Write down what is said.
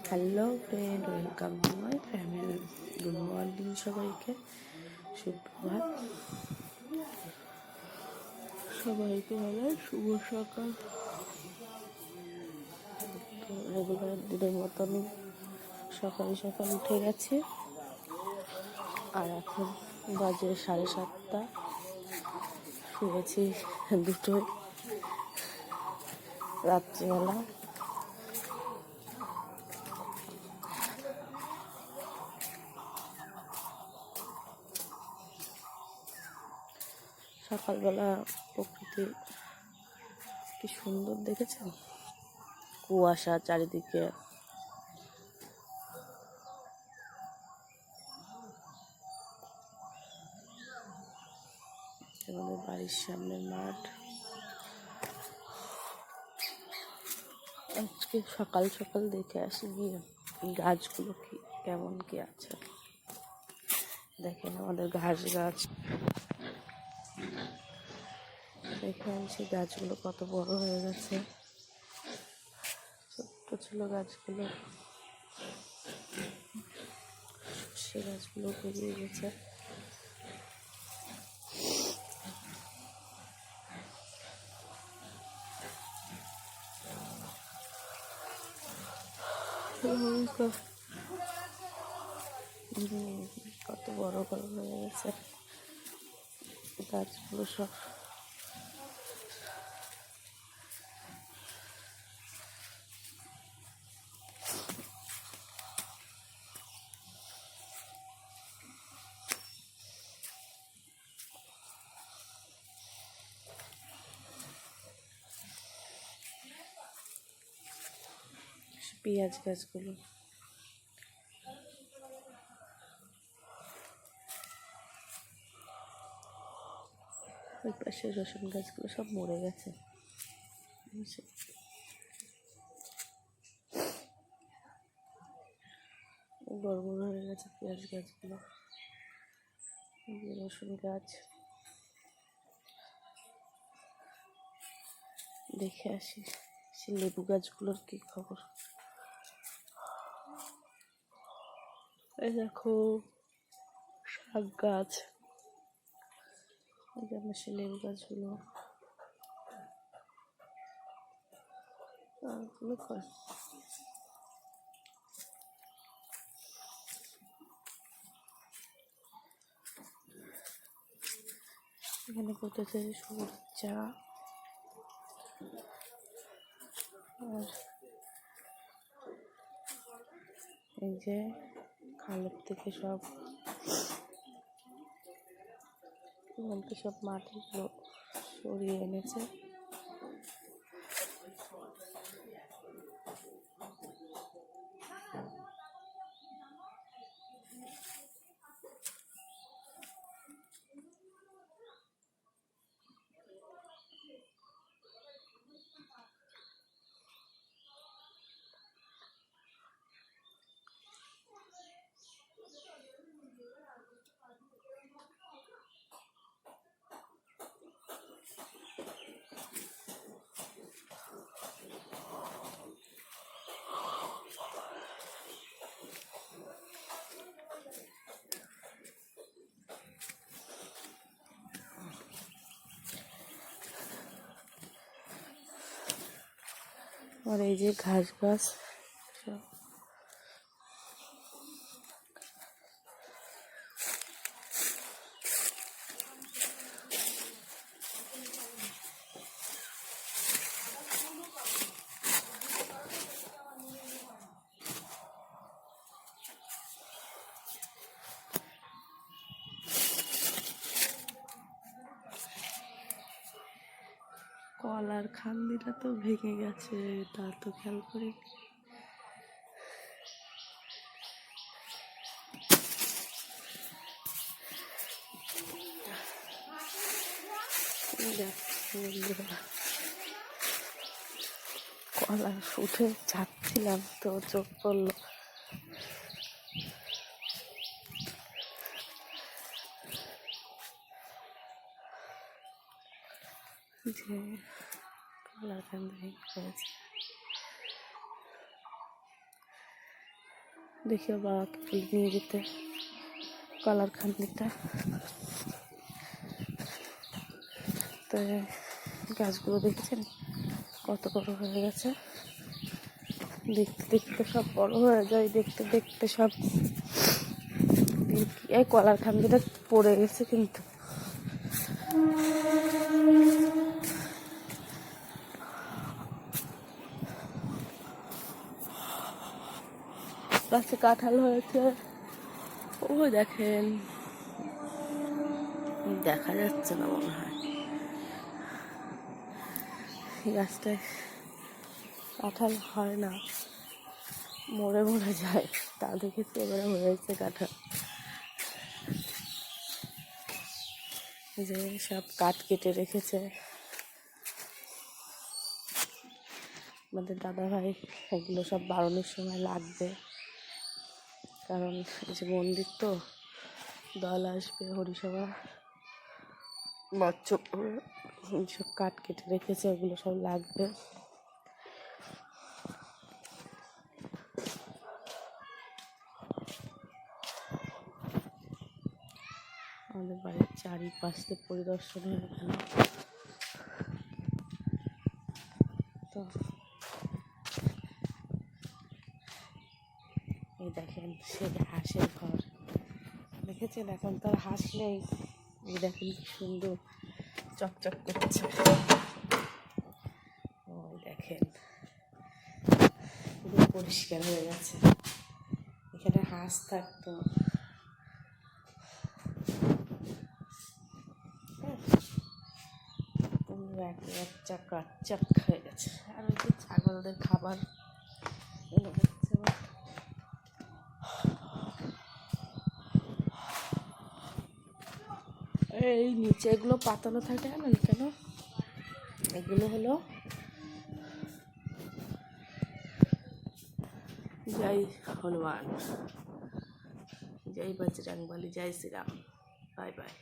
Hello friend, welcome to my family. Good morning সবাইকে, সুপ্রভাত সবাইকে, বলে শুভ সকাল। রেগুলার দিনের মতো আমি সকাল সকাল উঠে গেছি, আর এখন বাজে 7:30। শুয়েছি 2টোয় রাত্রিবেলা। সকালবেলা প্রকৃতি কি সুন্দর দেখেছেন, কুয়াশা চারিদিকে। আমাদের বাড়ির সামনে মাঠ। আজকে সকাল সকাল দেখে আসি গিয়ে গাছগুলো কি কেমন কি আছে। দেখেন আমাদের ঘাস গাছ, দেখে আনছি গাছগুলো কত বড় হয়ে গেছে। ছোট্ট ছিল গাছগুলো, সে গাছগুলো বেরিয়ে গেছে। কত বড় বড় হয়ে গেছে গাছগুলো সব। পেঁয়াজ গাছগুলো, ওই পাশে রসুন গাছগুলো সব মরে গেছে। বড় বড় হয়ে গেছে পেঁয়াজ গাছগুলো। রসুন গাছ দেখে আসি। সে লেবু গাছগুলোর কি খবর। এই দেখো শাক গাছ, এই যে আমার সে লেবু গাছগুলো এখানে করতেছে সবুজ চা। আর এই যে খালের থেকে সব মাটিগুলো সরিয়ে এনেছে। আর এই যে ঘাস গাছ, কলার খান্দিটা তো ভেঙে গেছে, তা তো খেয়াল করি। কলা উঠে যাচ্ছিলাম তো চোখ পড়লো যে কলার কান্দি হয়েছে। দেখিও বাবাকে তুলে নিয়ে যেতে কলার খান্দিটা। তো গাছগুলো দেখছেন কত বড় হয়ে গেছে, দেখতে দেখতে সব বড় হয়ে যায়, দেখতে দেখতে সব। এই কলার খান্দিটা পড়ে গেছে কিন্তু গাছে কাঁঠাল হয়েছে। ও দেখেন, দেখা যাচ্ছে না মনে হয় এই গাছটায় কাঁঠাল হয় না, মরে মরে যায়। তা দেখেছি এবারে হয়েছে কাঁঠাল। যে সব কাঠ কেটে রেখেছে আমাদের দাদা ভাই, এগুলো সব বারণের সময় লাগবে, কারণ এই যে মন্দির তো, দল আসবে, হরিসভা, মৎস্য, সব কাঠ কেটে রেখেছে, ওগুলো সব লাগবে। আমাদের বাড়ির চারিপাশে পরিদর্শন হয়ে গেল। তো এই দেখেন সে হাঁসের ঘর দেখেছেন, এখন তো আর হাঁস নেই। এই দেখেন কি সুন্দর চকচক করছে। ওই দেখেন পুরো পরিষ্কার হয়ে গেছে। এখানে হাঁস থাকতো, চক হয়ে গেছে। আর ওই যে ছাগলদের খাবার এনে যাচ্ছে। এই নিচে এগুলো পাতানো থাকে জানেন কেন? এগুলো হলো জয় হনুমান, জয় বজরংবলী, জয় শ্রীরাম। Bye by.